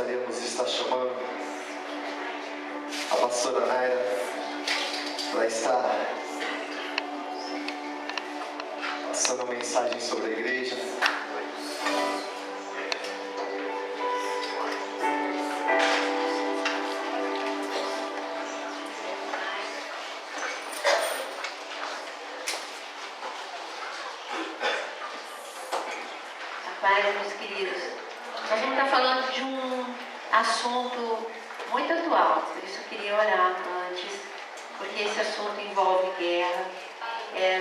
gostaríamos de estar chamando a pastora Naira para estar passando uma mensagem sobre a igreja. Paz, meus queridos, nós vamos estar falando de um assunto muito atual, por isso eu queria orar antes, porque esse assunto envolve guerra,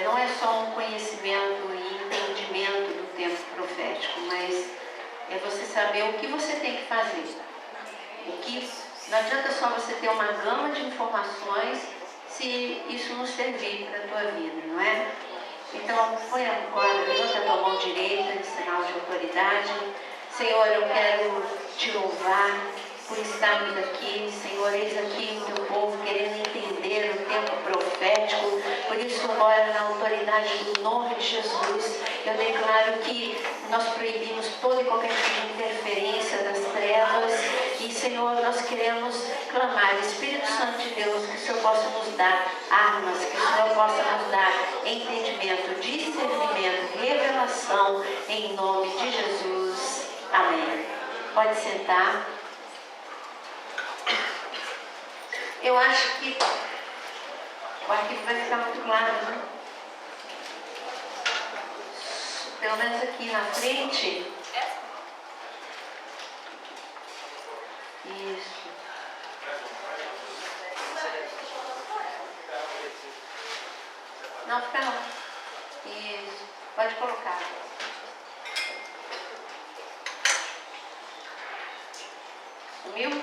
não é só um conhecimento e entendimento do tempo profético, mas é você saber o que você tem que fazer. Não adianta só você ter uma gama de informações se isso não servir para a tua vida, não é? Então, põe a corda, levanta a tua mão direita em sinal de autoridade. Senhor, eu quero te louvar por estarmos aqui. Senhor, eis aqui o teu povo querendo entender o tempo profético. Por isso, agora, na autoridade do nome de Jesus, eu declaro que nós proibimos toda e qualquer tipo de interferência das trevas. E, Senhor, nós queremos clamar, Espírito Santo de Deus, que o Senhor possa nos dar armas, que o Senhor possa nos dar entendimento, discernimento, revelação, em nome de Jesus. Amém. Pode sentar. Eu acho que o arquivo vai ficar muito claro, né? Pelo menos aqui na frente. Isso. Não, fica não. Isso. Pode colocar. Sumiu?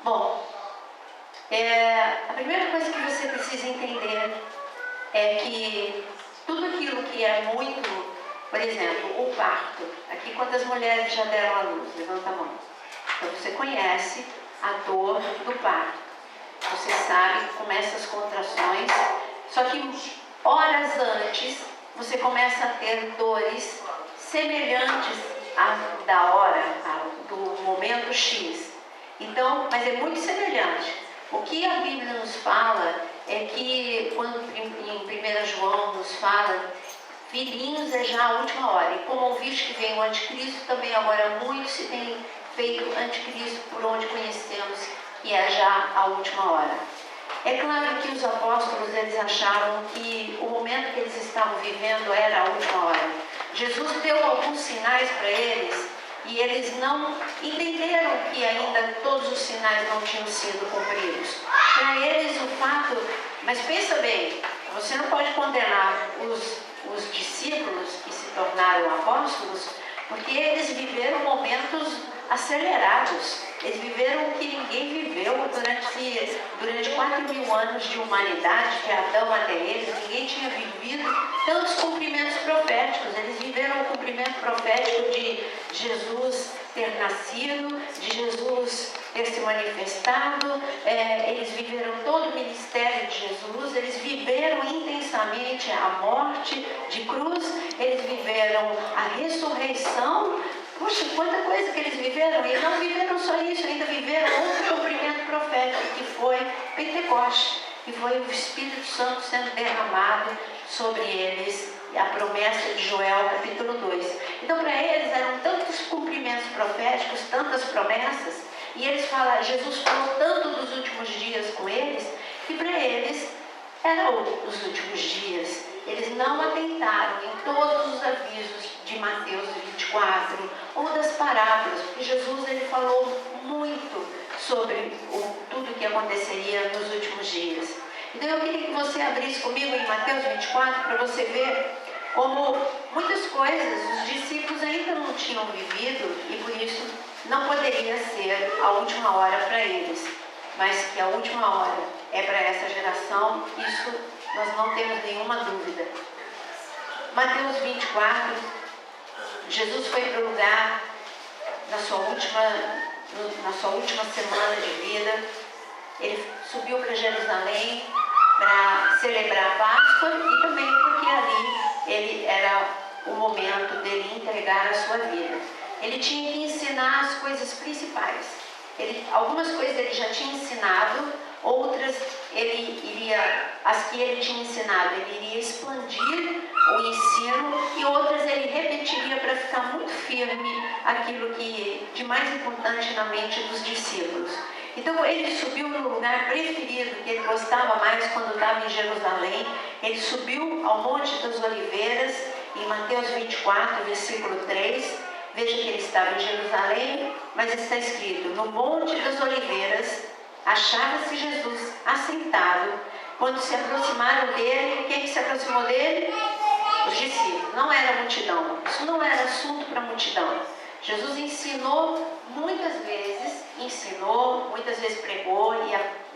Bom, a primeira coisa que você precisa entender é que tudo aquilo que é muito, por exemplo, o parto. Aqui, quantas mulheres já deram à luz? Levanta a mão. Então, você conhece a dor do parto. Você sabe que começa as contrações, só que horas antes você começa a ter dores semelhantes à da hora, do momento X. Então, mas é muito semelhante. O que a Bíblia nos fala é que, quando em 1 João nos fala, filhinhos é já a última hora. E como ouviste que vem o anticristo, também agora muito se tem feito anticristo, por onde conhecemos que é já a última hora. É claro que os apóstolos, eles achavam que o momento que eles estavam vivendo era a última hora. Jesus deu alguns sinais para eles, e eles não entenderam que ainda todos os sinais não tinham sido cumpridos. Para eles o fato, mas pensa bem, você não pode condenar os discípulos que se tornaram apóstolos, porque eles viveram momentos acelerados. Eles viveram o que ninguém viveu durante 4.000 anos de humanidade, de Adão até eles. Ninguém tinha vivido tantos cumprimentos proféticos. Eles viveram o cumprimento profético de Jesus ter nascido, de Jesus ter se manifestado. Eles viveram todo o ministério de Jesus. Eles viveram intensamente a morte de cruz. Eles viveram a ressurreição. Puxa, quanta coisa que eles viveram, e não viveram só isso, ainda viveram outro cumprimento profético, que foi Pentecoste, que foi o Espírito Santo sendo derramado sobre eles, a promessa de Joel, capítulo 2. Então, para eles, eram tantos cumprimentos proféticos, tantas promessas, e eles falam, Jesus falou tanto dos últimos dias com eles, que para eles eram os últimos dias. Eles não atentaram em todos os avisos de Mateus 24 ou das parábolas, porque Jesus, ele falou muito sobre tudo que aconteceria nos últimos dias. Então eu queria que você abrisse comigo em Mateus 24 para você ver como muitas coisas os discípulos ainda não tinham vivido, e por isso não poderia ser a última hora para eles. mas que a última hora é para essa geração, isso nós não temos nenhuma dúvida. Mateus 24, Jesus foi para o lugar na sua última semana de vida. Ele subiu para Jerusalém para celebrar a Páscoa e também porque ali ele era o momento dele entregar a sua vida. Ele tinha que ensinar as coisas principais. Algumas coisas ele já tinha ensinado, outras as que ele tinha ensinado, ele iria expandir o ensino e outras ele repetiria para ficar muito firme aquilo que de mais importante na mente dos discípulos. Então ele subiu no lugar preferido, que ele gostava mais quando estava em Jerusalém. Ele subiu ao Monte das Oliveiras, em Mateus 24, versículo 3. Veja que ele estava em Jerusalém, mas está escrito: no Monte das Oliveiras achava-se Jesus assentado. Quando se aproximaram dele, quem que se aproximou dele? Os discípulos. Não era a multidão. Isso não era assunto para a multidão. Jesus ensinou muitas vezes pregou,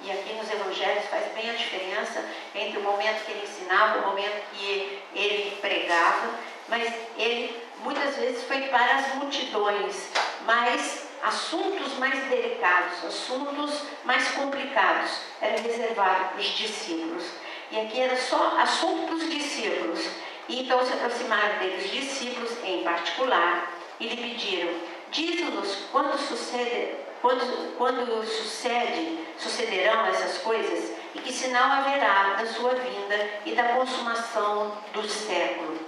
e aqui nos evangelhos faz bem a diferença entre o momento que ele ensinava e o momento que ele pregava, mas ele muitas vezes foi para as multidões, mas assuntos mais delicados, assuntos mais complicados eram reservados para os discípulos. E aqui era só assunto para os discípulos. E então se aproximaram deles os discípulos em particular e lhe pediram: diz-nos quando sucederão essas coisas e que sinal haverá da sua vinda e da consumação do século.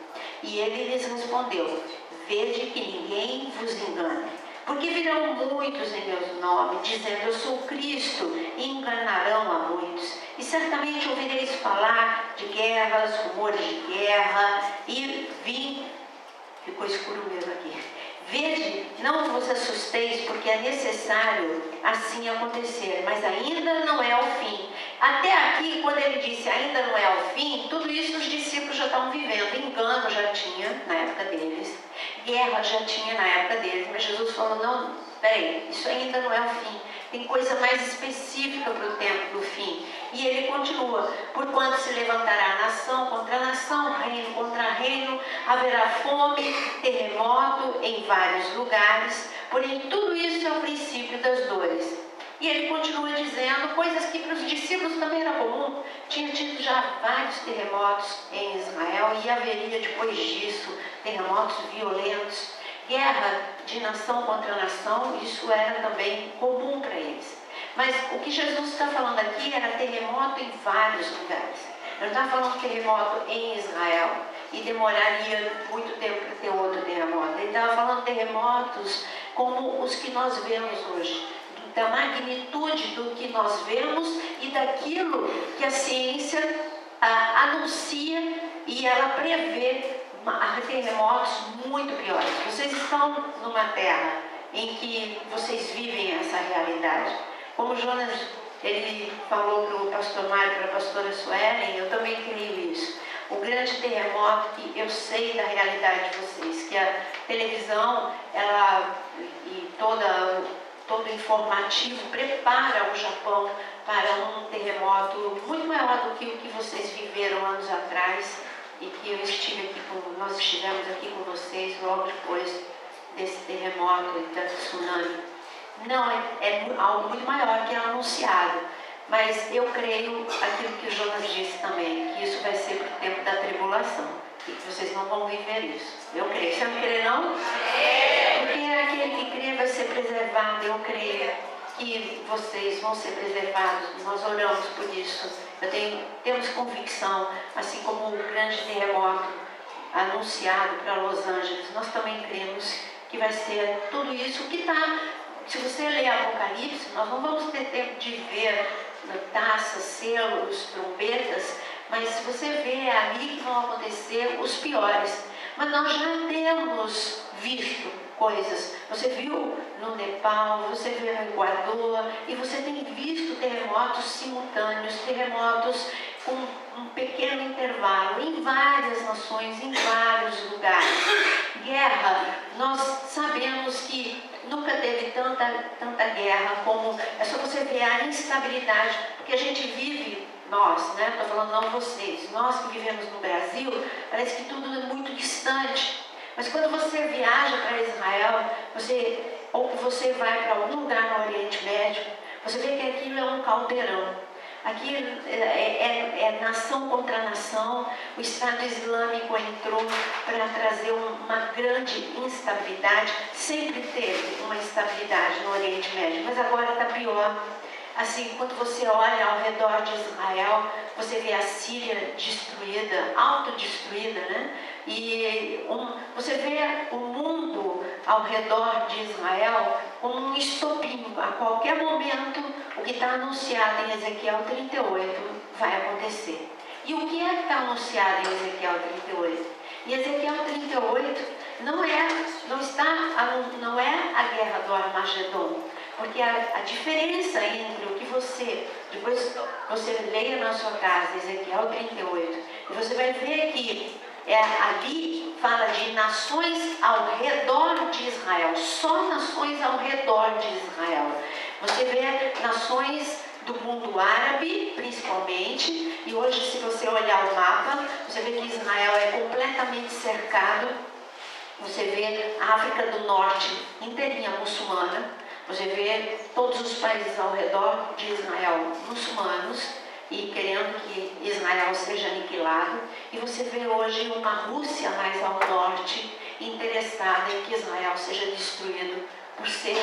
E ele lhes respondeu: vede que ninguém vos engane, porque virão muitos em meu nome, dizendo eu sou Cristo, e enganarão a muitos. E certamente ouvireis falar de guerras, rumores de guerra, ficou escuro mesmo aqui. Vede, não vos assusteis, porque é necessário assim acontecer, mas ainda não é o fim. Até aqui, quando ele disse ainda não é o fim, tudo isso os discípulos já estavam vivendo. Engano já tinha na época deles, guerra já tinha na época deles, mas Jesus falou: não, peraí, isso ainda não é o fim. Tem coisa mais específica para o tempo do fim. E ele continua: porquanto se levantará nação contra nação, reino contra reino, haverá fome, terremoto em vários lugares, porém tudo isso é o princípio das dores. E ele continua dizendo coisas que para os discípulos também era comum. Tinha tido já vários terremotos em Israel e haveria depois disso terremotos violentos, guerra de nação contra nação, isso era também comum para eles. Mas o que Jesus está falando aqui era terremoto em vários lugares. Ele está falando terremoto em Israel e demoraria muito tempo para ter outro terremoto. Ele estava falando terremotos como os que nós vemos hoje, da magnitude do que nós vemos e daquilo que a ciência anuncia, e ela prevê terremotos muito piores. Vocês estão numa terra em que vocês vivem essa realidade. Como Jonas ele falou para o pastor Mário, para a pastora Suelen, eu também creio isso. O grande terremoto que eu sei da realidade de vocês, que a televisão e todo informativo prepara o Japão para um terremoto muito maior do que o que vocês viveram anos atrás e que nós estivemos aqui com vocês logo depois desse terremoto e da tsunami. Não, é algo muito maior que é anunciado, mas eu creio aquilo que o Jonas disse também, que isso vai ser para o tempo da tribulação e que vocês não vão viver isso. Eu creio. Você não crê, não? Porque aquele que crê vai ser preservado. Eu creio que vocês vão ser preservados. Nós oramos por isso. Temos convicção, assim como o grande terremoto anunciado para Los Angeles, nós também cremos que vai ser tudo isso que está. Se você ler Apocalipse, nós não vamos ter tempo de ver taças, selos, trombetas, mas se você vê, é ali que vão acontecer os piores. Mas nós já temos visto coisas. Você viu no Nepal, você viu no Equador, e você tem visto terremotos simultâneos, terremotos com um pequeno intervalo, em várias nações, em vários lugares. Guerra, nós sabemos que nunca teve tanta guerra como... É só você vê a instabilidade, porque a gente vive, nós, né? Estou falando não vocês, nós que vivemos no Brasil, parece que tudo é muito distante. Mas quando você viaja para Israel, ou você vai para algum lugar no Oriente Médio, você vê que aquilo é um caldeirão. Aqui é nação contra nação. O Estado Islâmico entrou para trazer uma grande instabilidade. Sempre teve uma instabilidade no Oriente Médio, mas agora está pior. Assim, quando você olha ao redor de Israel, você vê a Síria destruída, autodestruída, né? E você vê o mundo ao redor de Israel como um estopim. A qualquer momento, o que está anunciado em Ezequiel 38 vai acontecer. E o que é que está anunciado em Ezequiel 38? Em Ezequiel 38 não é a guerra do Armagedon, porque a diferença entre o que depois você leia na sua casa, Ezequiel 38, e você vai ver que ali fala de nações ao redor de Israel, só nações ao redor de Israel. Você vê nações do mundo árabe, principalmente, e hoje, se você olhar o mapa, você vê que Israel é completamente cercado. Você vê a África do Norte inteirinha muçulmana, você vê todos os países ao redor de Israel muçulmanos e querendo que Israel seja aniquilado, e você vê hoje uma Rússia mais ao norte interessada em que Israel seja destruído por ser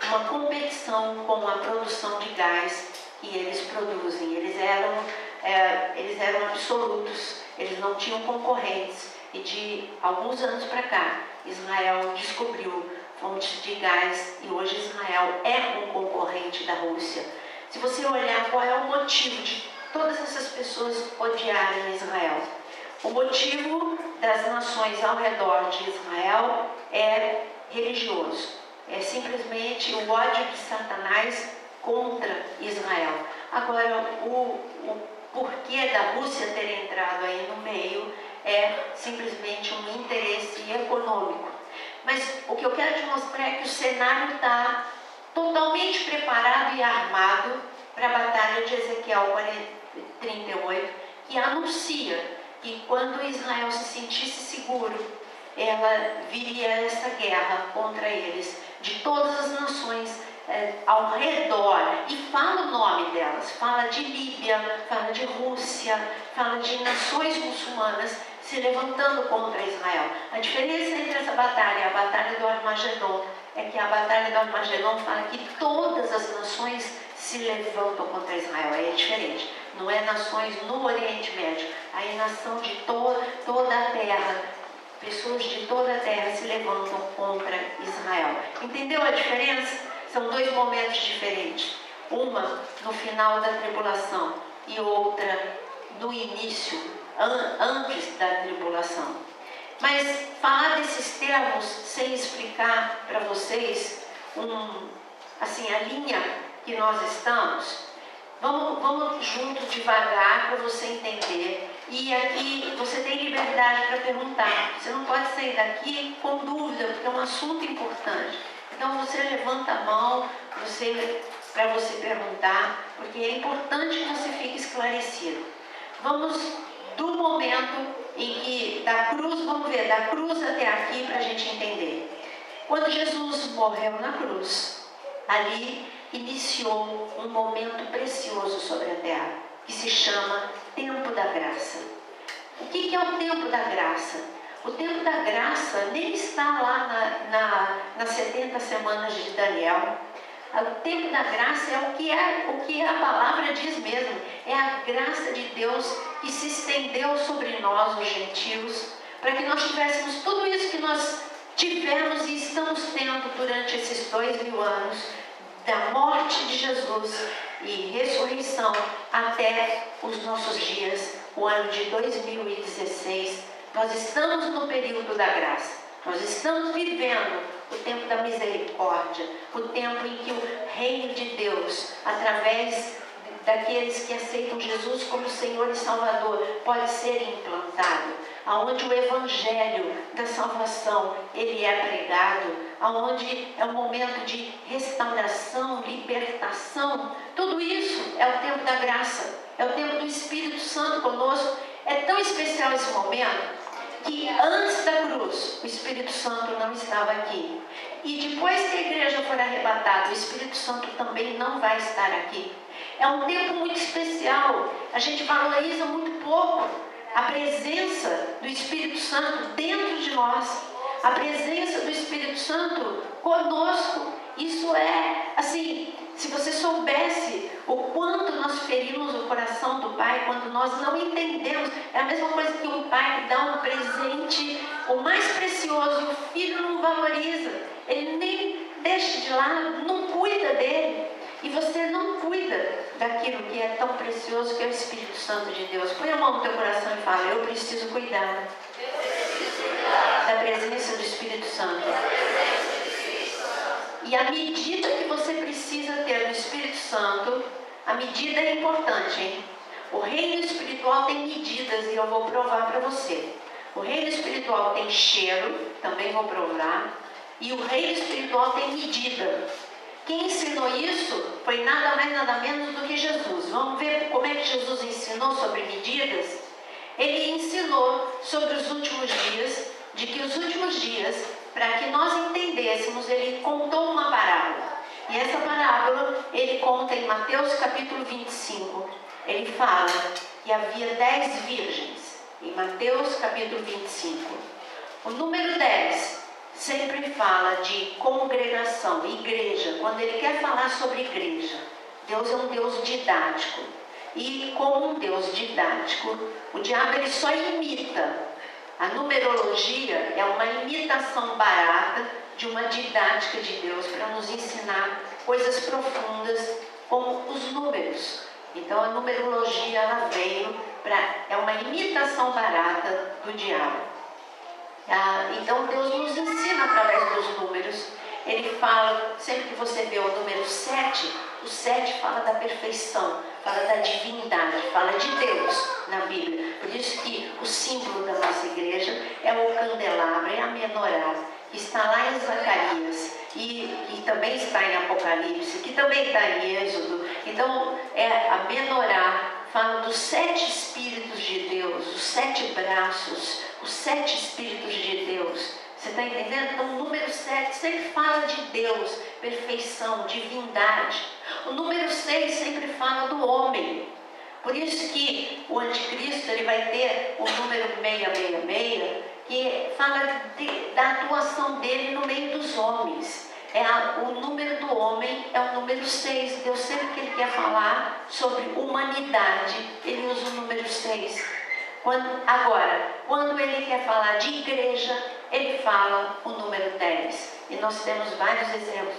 uma competição com a produção de gás que eles produzem. Eles eram absolutos, eles não tinham concorrentes. E de alguns anos para cá, Israel descobriu fontes de gás e hoje Israel é um concorrente da Rússia. Se você olhar qual é o motivo de todas essas pessoas odiarem Israel, o motivo das nações ao redor de Israel é religioso. É simplesmente o ódio de Satanás contra Israel. Agora, o porquê da Rússia ter entrado aí no meio é simplesmente um interesse econômico. Mas o que eu quero te mostrar é que o cenário está totalmente preparado e armado para a batalha de Ezequiel 38, que anuncia que quando Israel se sentisse seguro, ela viria essa guerra contra eles, de todas as nações ao redor, e fala o nome delas, fala de Líbia, fala de Rússia, fala de nações muçulmanas se levantando contra Israel. A diferença entre essa batalha e a batalha do Armagedon é que a batalha do Armagedon fala que todas as nações se levantam contra Israel. Aí é diferente, não é nações no Oriente Médio, aí é nação de toda a terra, pessoas de toda a terra se levantam contra Israel. Entendeu a diferença? São dois momentos diferentes, uma no final da tribulação e outra no início, antes da tribulação. Mas falar desses termos sem explicar para vocês a linha que nós estamos, vamos junto devagar para você entender. E aqui você tem liberdade para perguntar. Você não pode sair daqui com dúvida, porque é um assunto importante. Então você levanta a mão para você perguntar, porque é importante que você fique esclarecido. Vamos do momento em que, vamos ver, da cruz até aqui para a gente entender. Quando Jesus morreu na cruz, ali iniciou um momento precioso sobre a terra, que se chama Tempo da Graça. O que é o Tempo da Graça? O tempo da graça nem está lá nas 70 semanas de Daniel. O tempo da graça é o que a palavra diz mesmo. É a graça de Deus que se estendeu sobre nós, os gentios, para que nós tivéssemos tudo isso que nós tivemos e estamos tendo durante esses 2000 anos, da morte de Jesus e ressurreição até os nossos dias, o ano de 2016. Nós estamos no período da graça, nós estamos vivendo o tempo da misericórdia, o tempo em que o reino de Deus, através daqueles que aceitam Jesus como Senhor e Salvador pode ser implantado, aonde o Evangelho da salvação ele é pregado, aonde é um momento de restauração, libertação. Tudo isso é o tempo da graça, é o tempo do Espírito Santo conosco. É tão especial esse momento que antes da cruz o Espírito Santo não estava aqui, e depois que a igreja for arrebatada, o Espírito Santo também não vai estar aqui. É um tempo muito especial. A gente valoriza muito pouco a presença do Espírito Santo dentro de nós, a presença do Espírito Santo conosco. Isso é assim, se você soubesse o quanto nós ferimos o coração do Pai quando nós não entendemos. É a mesma coisa que um pai que dá um presente, o mais precioso, e o filho não valoriza, ele nem deixa de lado, não cuida dele. E você não cuida daquilo que é tão precioso, que é o Espírito Santo de Deus. Põe a mão no teu coração e fala: eu preciso cuidar da presença do Espírito Santo. E a medida que você precisa ter do Espírito Santo, a medida é importante, hein? O reino espiritual tem medidas e eu vou provar para você. O reino espiritual tem cheiro, também vou provar. E o reino espiritual tem medida. Quem ensinou isso foi nada mais nada menos do que Jesus. Vamos ver como é que Jesus ensinou sobre medidas? Ele ensinou sobre os últimos dias, de que os últimos dias, para que nós entendêssemos, ele contou uma parábola. E essa parábola ele conta em Mateus capítulo 25. Ele fala que havia 10 virgens. Em Mateus capítulo 25. O número 10 sempre fala de congregação, igreja. Quando ele quer falar sobre igreja, Deus é um Deus didático. E como um Deus didático, o diabo ele só imita. A numerologia é uma imitação barata de uma didática de Deus para nos ensinar coisas profundas como os números. Então a numerologia ela veio é uma imitação barata do diabo. Então Deus nos ensina através dos números. Ele fala, sempre que você vê o número 7, o 7 fala da perfeição, fala da divindade, fala de Deus na Bíblia. Por isso que o símbolo da nossa igreja é o candelabro, é a menorá, que está lá em Zacarias e também está em Apocalipse, que também está em Êxodo. Então, a menorá fala dos 7 Espíritos de Deus, os 7 braços, os 7 Espíritos de Deus. Você está entendendo? Então o número 7 sempre fala de Deus, perfeição, divindade. O número 6 sempre fala do homem. Por isso que o anticristo ele vai ter o número 666, que fala da atuação dele no meio dos homens. O número do homem é o número 6. Deus sempre que ele quer falar sobre humanidade, ele usa o número 6. Quando ele quer falar de igreja, ele fala o número 10. E nós temos vários exemplos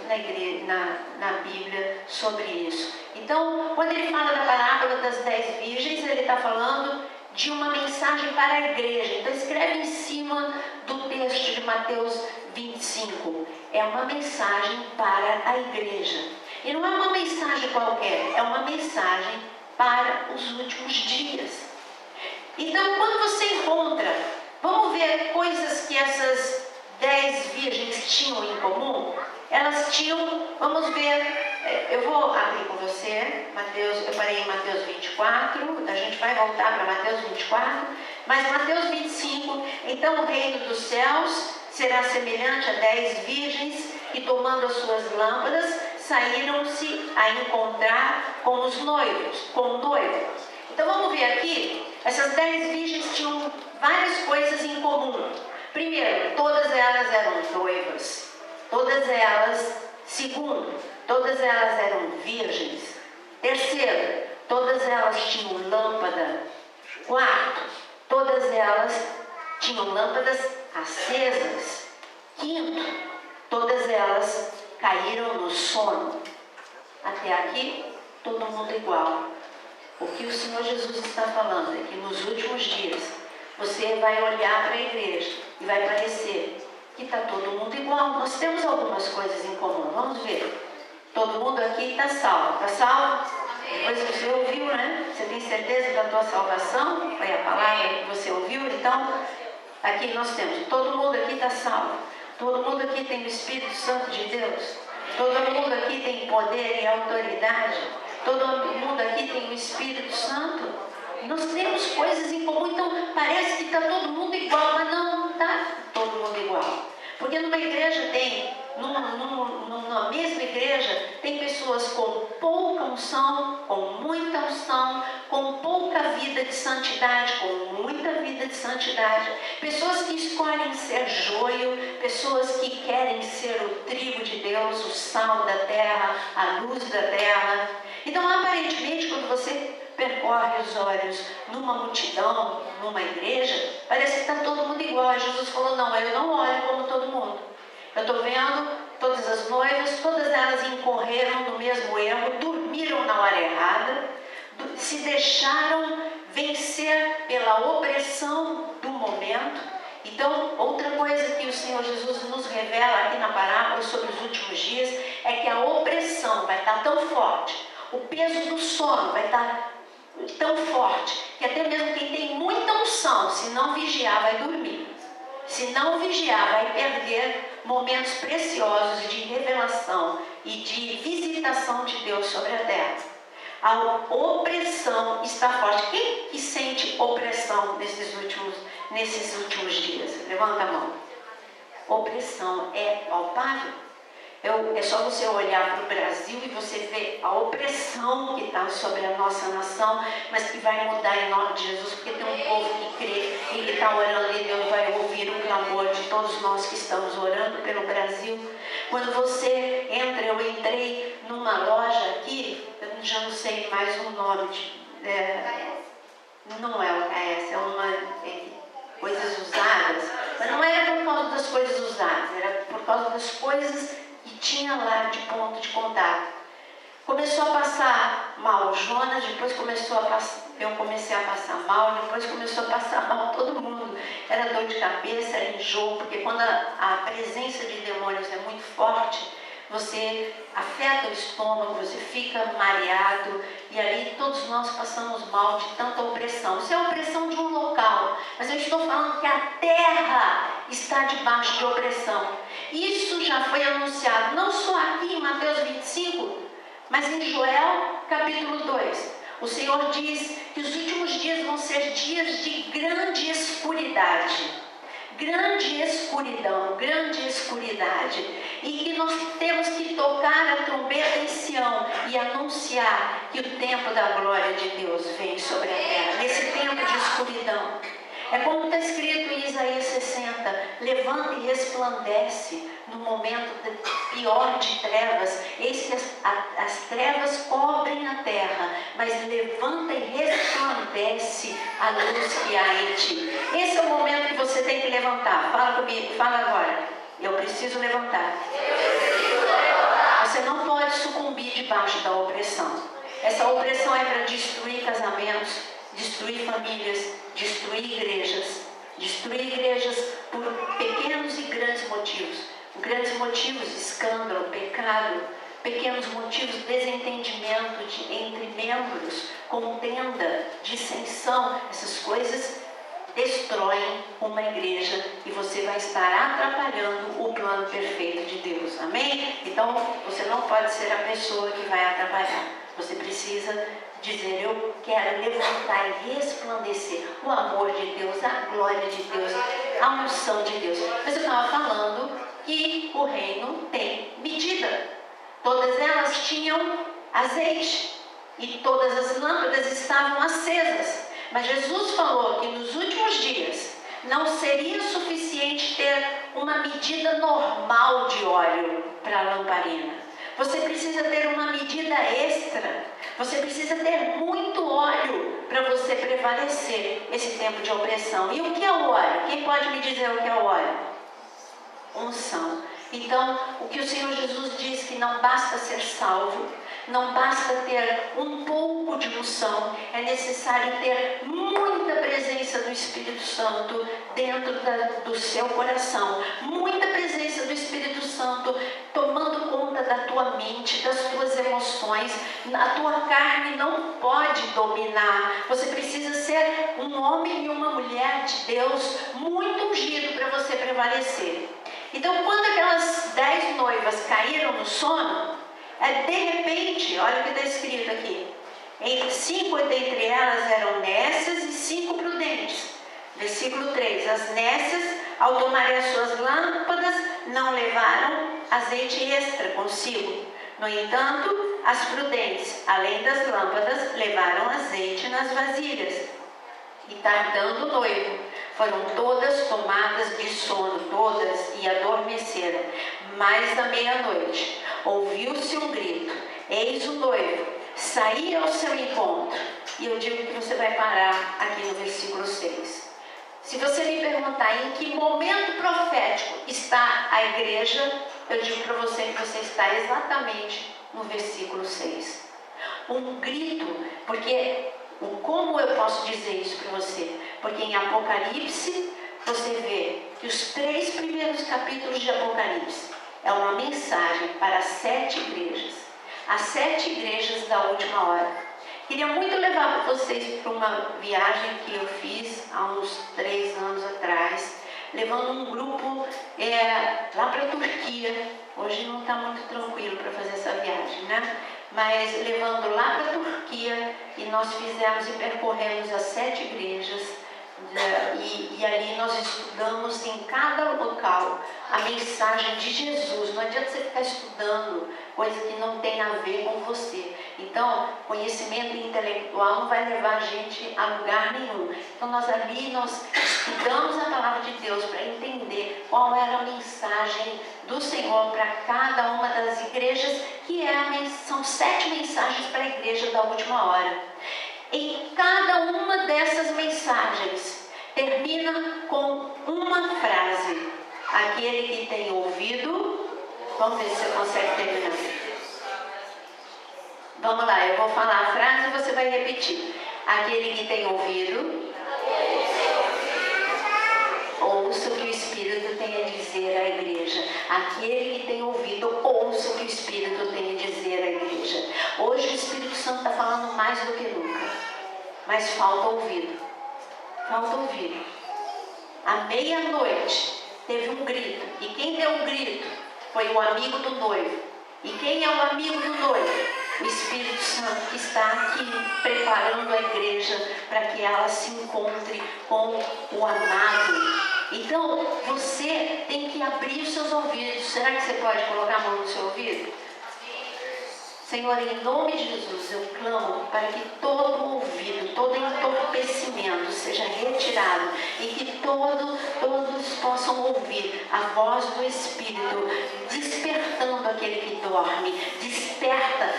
na Bíblia sobre isso. Então, quando ele fala da parábola das 10 virgens, ele está falando de uma mensagem para a igreja. Então, escreve em cima do texto de Mateus 25. É uma mensagem para a igreja. E não é uma mensagem qualquer, é uma mensagem para os últimos dias. Então, quando você encontra, vamos ver coisas que essas 10 virgens tinham em comum. Elas tinham, vamos ver, eu vou abrir com você, eu parei em Mateus 24, a gente vai voltar para Mateus 24, mas Mateus 25, então o reino dos céus será semelhante a 10 virgens que, tomando as suas lâmpadas, saíram-se a encontrar com os noivos, com o noivo. Então vamos ver aqui, essas 10 virgens tinham várias coisas em comum. Primeiro, todas elas eram noivas. Todas elas, segundo, todas elas eram virgens. Terceiro, todas elas tinham lâmpada. Quarto, todas elas tinham lâmpadas acesas. Quinto, todas elas caíram no sono. Até aqui, todo mundo igual. O que o Senhor Jesus está falando é que nos últimos dias você vai olhar para a igreja e vai parecer que está todo mundo igual. Nós temos algumas coisas em comum. Vamos ver. Todo mundo aqui está salvo. Está salvo? Depois você tem certeza da tua salvação? Foi a palavra que você ouviu? Então, aqui nós temos, todo mundo aqui está salvo. Todo mundo aqui tem o Espírito Santo de Deus. Todo mundo aqui tem poder e autoridade. Todo mundo aqui tem o Espírito Santo. Nós temos coisas em comum, então parece que está todo mundo igual, mas não está todo mundo igual. Porque numa igreja tem, numa mesma igreja, tem pessoas com pouca unção, com muita unção, com pouca vida de santidade, com muita vida de santidade. Pessoas que escolhem ser joio, pessoas que querem ser o trigo de Deus, o sal da terra, a luz da terra. Então, aparentemente, quando você percorre os olhos numa multidão, numa igreja, parece que está todo mundo igual. E Jesus falou, não, eu não olho como todo mundo. Eu estou vendo todas as noivas, todas elas incorreram no mesmo erro, dormiram na hora errada, se deixaram vencer pela opressão do momento. Então, outra coisa que o Senhor Jesus nos revela aqui na parábola sobre os últimos dias é que a opressão vai estar tão forte, o peso do sono vai estar tão forte, que até mesmo quem tem muita unção, se não vigiar, vai dormir. Se não vigiar, vai perder momentos preciosos de revelação e de visitação de Deus sobre a terra. A opressão está forte. Quem que sente opressão nesses últimos dias? Levanta a mão. Opressão é palpável. É só você olhar para o Brasil e você ver a opressão que está sobre a nossa nação, mas que vai mudar em nome de Jesus, porque tem um povo que crê e que está orando e Deus vai ouvir o clamor de todos nós que estamos orando pelo Brasil. Quando você entra, eu entrei numa loja aqui, eu já não sei mais o nome, não é o KS, é uma coisas usadas, mas não era por causa das coisas usadas, era por causa das coisas que tinha lá de ponto de contato. Começou a passar mal o Jonas, depois eu comecei a passar mal, depois começou a passar mal todo mundo. Era dor de cabeça, era enjoo, porque quando a presença de demônios é muito forte, você afeta o estômago, você fica mareado, e aí todos nós passamos mal de tanta opressão. Isso é a opressão de um local, mas eu estou falando que a terra está debaixo de opressão. Isso já foi anunciado não só aqui em Mateus 25, mas em Joel capítulo 2. O Senhor diz que os últimos dias vão ser dias de grande escuridade. Grande escuridão, grande escuridade, e que nós temos que tocar a trombeta em Sião e anunciar que o tempo da glória de Deus vem sobre a terra, nesse tempo de escuridão. É como está escrito em Isaías 60, levanta e resplandece no momento pior de trevas. Eis que as trevas cobrem a terra, mas levanta e resplandece a luz que há em ti. Esse é o momento que você tem que levantar. Fala comigo, fala agora. Eu preciso levantar. Você não pode sucumbir debaixo da opressão. Essa opressão é para destruir casamentos, destruir famílias, destruir igrejas por pequenos e grandes motivos. Grandes motivos, escândalo, pecado, pequenos motivos, desentendimento entre membros, contenda, dissensão. Essas coisas destroem uma igreja e você vai estar atrapalhando o plano perfeito de Deus. Amém? Então, você não pode ser a pessoa que vai atrapalhar. Você precisa dizer, eu quero levantar e resplandecer o amor de Deus, a glória de Deus, a unção de Deus. Mas eu estava falando que o reino tem medida. Todas elas tinham azeite e todas as lâmpadas estavam acesas. Mas Jesus falou que nos últimos dias não seria suficiente ter uma medida normal de óleo para a lamparina. Você precisa ter uma medida extra. Você precisa ter muito óleo para você prevalecer esse tempo de opressão. E o que é o óleo? Quem pode me dizer o que é o óleo? Unção. Então, o que o Senhor Jesus diz que não basta ser salvo, não basta ter um pouco de unção, é necessário ter muita presença do Espírito Santo dentro do seu coração, muita presença do Espírito Santo tomando conta da tua mente, das tuas emoções. A tua carne não pode dominar. Você precisa ser um homem e uma mulher de Deus muito ungido para você prevalecer. Então, quando aquelas 10 noivas caíram no sono, de repente, olha o que está escrito aqui. 5 dentre elas eram nécias e 5 prudentes. Versículo 3. As nécias, ao tomarem as suas lâmpadas, não levaram azeite extra consigo. No entanto, as prudentes, além das lâmpadas, levaram azeite nas vasilhas. E tardando o noivo, foram todas tomadas de sono, todas, e adormeceram. Mais da meia-noite, ouviu-se um grito: eis o noivo, saí ao seu encontro. E eu digo que você vai parar aqui no versículo 6. Se você me perguntar em que momento profético está a igreja, eu digo para você que você está exatamente no versículo 6. Um grito, porque, como eu posso dizer isso para você? Porque em Apocalipse, você vê que os 3 primeiros capítulos de Apocalipse é uma mensagem para as 7 igrejas. As 7 igrejas da última hora. Queria muito levar vocês para uma viagem que eu fiz há uns 3 anos atrás, levando um grupo lá para a Turquia. Hoje não está muito tranquilo para fazer essa viagem, né? Mas levando lá para a Turquia, e nós fizemos e percorremos as 7 igrejas, e ali nós estudamos em cada local a mensagem de Jesus. Não adianta você ficar estudando coisa que não tem a ver com você. Então, conhecimento intelectual não vai levar a gente a lugar nenhum. Então, nós estudamos a palavra de Deus para entender qual era a mensagem do Senhor para cada uma das igrejas, que são 7 mensagens para a igreja da última hora. Em cada uma dessas mensagens, termina com uma frase: aquele que tem ouvido. Vamos ver se você consegue terminar. Vamos lá, eu vou falar a frase e você vai repetir. Aquele que tem ouvido, ouça o que o Espírito tem a dizer à igreja. Aquele que tem ouvido, ouça o que o Espírito tem a dizer à igreja. Hoje o Espírito Santo está falando mais do que nunca, mas falta ouvido. Falta ouvido. À meia-noite teve um grito, e quem deu o grito foi o amigo do noivo. E quem é o amigo do noivo? O Espírito Santo, que está aqui preparando a igreja para que ela se encontre com o amado. Então, você tem que abrir os seus ouvidos. Será que você pode colocar a mão no seu ouvido? Senhor, em nome de Jesus, eu clamo para que todo ouvido, todo entorpecimento seja retirado e que todos possam ouvir a voz do Espírito, despertando aquele que dorme. Desperta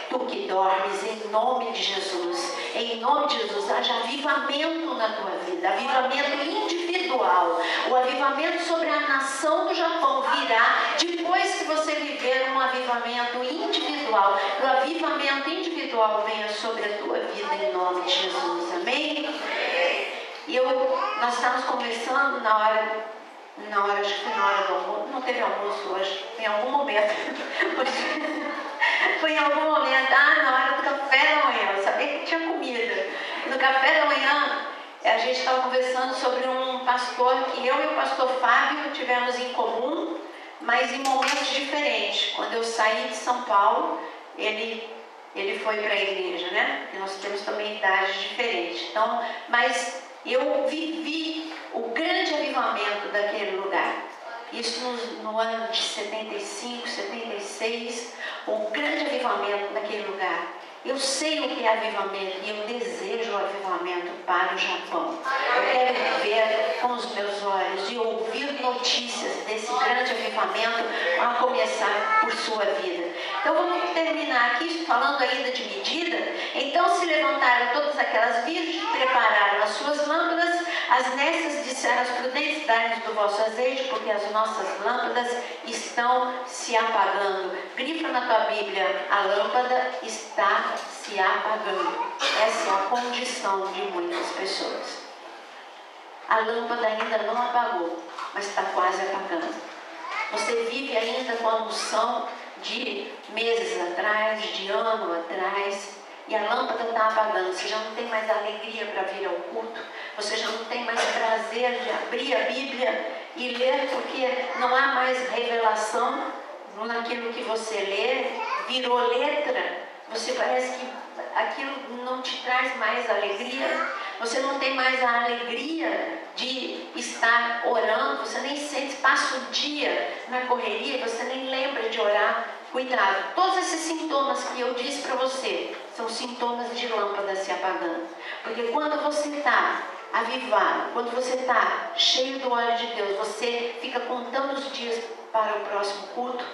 tu que dormes, em nome de Jesus. Em nome de Jesus, haja avivamento na tua vida, avivamento individual. O avivamento sobre a nação do Japão virá depois que você viver um avivamento individual. O avivamento individual venha sobre a tua vida, em nome de Jesus. Amém? E nós estávamos conversando na hora, acho que foi na hora do almoço. Não teve almoço hoje, em algum momento. Foi em algum momento, na hora do café da manhã, eu sabia que tinha comida. No café da manhã, a gente estava conversando sobre um pastor que eu e o pastor Fábio tivemos em comum, mas em momentos diferentes. Quando eu saí de São Paulo, ele foi para a igreja, né? E nós temos também idades diferentes. Então, mas eu vivi o grande avivamento daquele lugar. Isso no ano de 75, 76, o grande avivamento daquele lugar. Eu sei o que é avivamento e eu desejo o avivamento para o Japão. Eu quero ver com os meus olhos e ouvir notícias desse grande avivamento a começar por sua vida. Então vamos terminar aqui falando ainda de medida. Então se levantaram todas aquelas virgens, prepararam as suas lâmpadas. As nécias disseram às prudentes: dai-nos do vosso azeite, porque as nossas lâmpadas estão se apagando. Grifa na tua Bíblia: a lâmpada está se apagando. Essa é a condição de muitas pessoas. A lâmpada ainda não apagou, mas está quase apagando. Você vive ainda com a unção de meses atrás, de ano atrás, e a lâmpada está apagando, você já não tem mais alegria para vir ao culto, você já não tem mais prazer de abrir a Bíblia e ler, porque não há mais revelação naquilo que você lê, virou letra, você parece que aquilo não te traz mais alegria, você não tem mais a alegria de estar orando, você nem sente, passa o dia na correria, você nem lembra de orar. Cuidado, todos esses sintomas que eu disse para você são sintomas de lâmpada se apagando, porque quando você está avivado, quando você está cheio do óleo de Deus, você fica contando os dias para o próximo culto,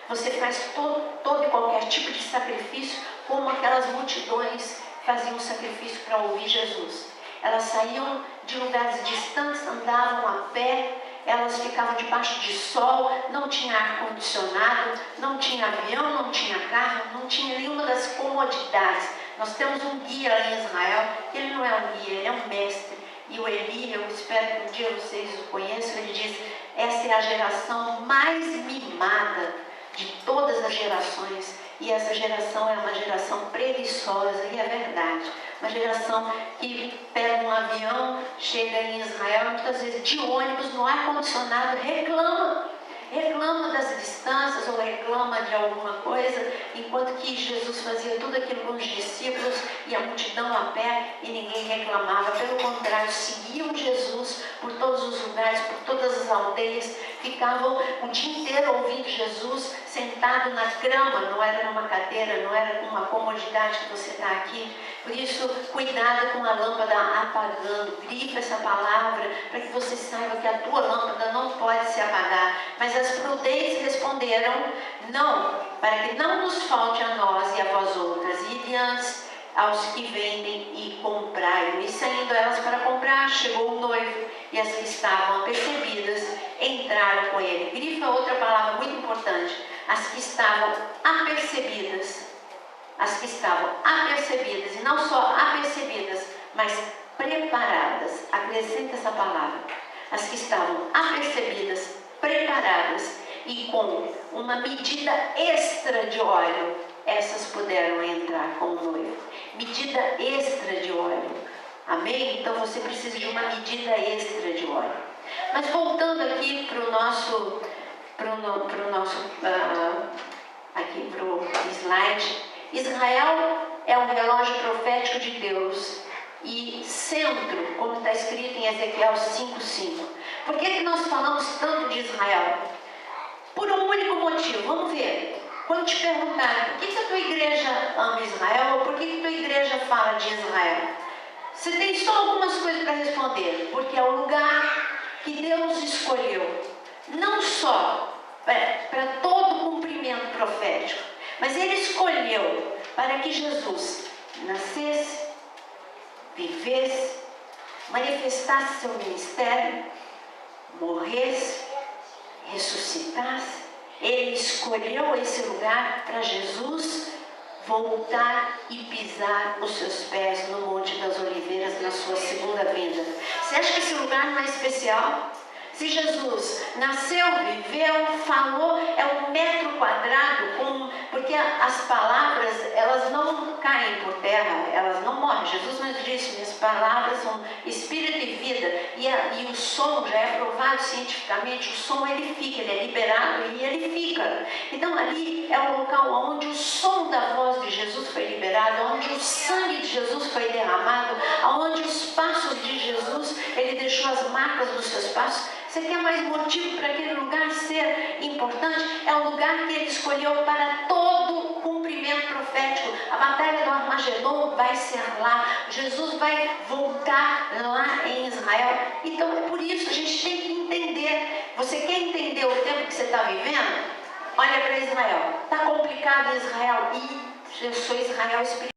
você faz todo e qualquer tipo de sacrifício, como aquelas multidões faziam sacrifício para ouvir Jesus. Elas saíam de lugares distantes, andavam a pé, elas ficavam debaixo de sol, não tinha ar-condicionado, não tinha avião, não tinha carro, não tinha nenhuma das comodidades. Nós temos um guia lá em Israel, que ele não é um guia, ele é um mestre. E o Eli, eu espero que um dia vocês o conheçam, ele diz, essa é a geração mais mimada de todas as gerações, e essa geração é uma geração preguiçosa, e é verdade, uma geração que pega um avião, chega em Israel, muitas vezes de ônibus, no ar-condicionado, reclama das distâncias ou reclama de alguma coisa, enquanto que Jesus fazia tudo aquilo com os discípulos e a multidão a pé e ninguém reclamava, pelo contrário, seguiam Jesus por todos os lugares, por todas as aldeias, ficavam o dia inteiro ouvindo Jesus, sentado na grama, não era numa cadeira, não era com uma comodidade que você está aqui. Por isso, cuidado com a lâmpada apagando, grifa essa palavra para que você saiba que a tua lâmpada não pode se apagar. Mas as prudentes responderam, não, para que não nos falte a nós e a vós outras, ide antes aos que vendem e comprai. E saindo elas para comprar, chegou o noivo, e as que estavam apercebidas entraram com ele. Grifa outra palavra muito importante, as que estavam apercebidas. As que estavam apercebidas, e não só apercebidas, mas preparadas. Acrescenta essa palavra. As que estavam apercebidas, preparadas e com uma medida extra de óleo, essas puderam entrar com o noivo. Medida extra de óleo. Amém? Então você precisa de uma medida extra de óleo. Mas voltando aqui para o nosso slide, Israel é um relógio profético de Deus e centro, como está escrito em Ezequiel 5:5. Por que nós falamos tanto de Israel? Por um único motivo, vamos ver. Quando te perguntarem por que a tua igreja ama Israel ou por que a tua igreja fala de Israel, você tem só algumas coisas para responder, porque é o lugar que Deus escolheu, não só para todo o cumprimento profético, mas Ele escolheu para que Jesus nascesse, vivesse, manifestasse seu ministério, morresse, ressuscitasse. Ele escolheu esse lugar para Jesus voltar e pisar os seus pés no Monte das Oliveiras na sua segunda vinda. Você acha que esse lugar não é especial? Se Jesus nasceu, viveu, falou, é um metro quadrado, porque as palavras, elas não caem por terra, elas não morrem. Jesus nos disse, minhas palavras são espírito e vida, e o som já é provado cientificamente, o som ele fica, ele é liberado e ele fica. Então ali é o local onde o som da voz de Jesus foi liberado, onde o sangue de Jesus foi derramado, onde os passos de Jesus, ele deixou as marcas dos seus passos. Você quer mais motivo para aquele lugar ser importante? É o lugar que ele escolheu para todo o cumprimento profético. A batalha do Armagedon vai ser lá. Jesus vai voltar lá em Israel. Então, por isso, a gente tem que entender. Você quer entender o tempo que você está vivendo? Olha para Israel. Está complicado Israel. E eu sou Israel espiritual.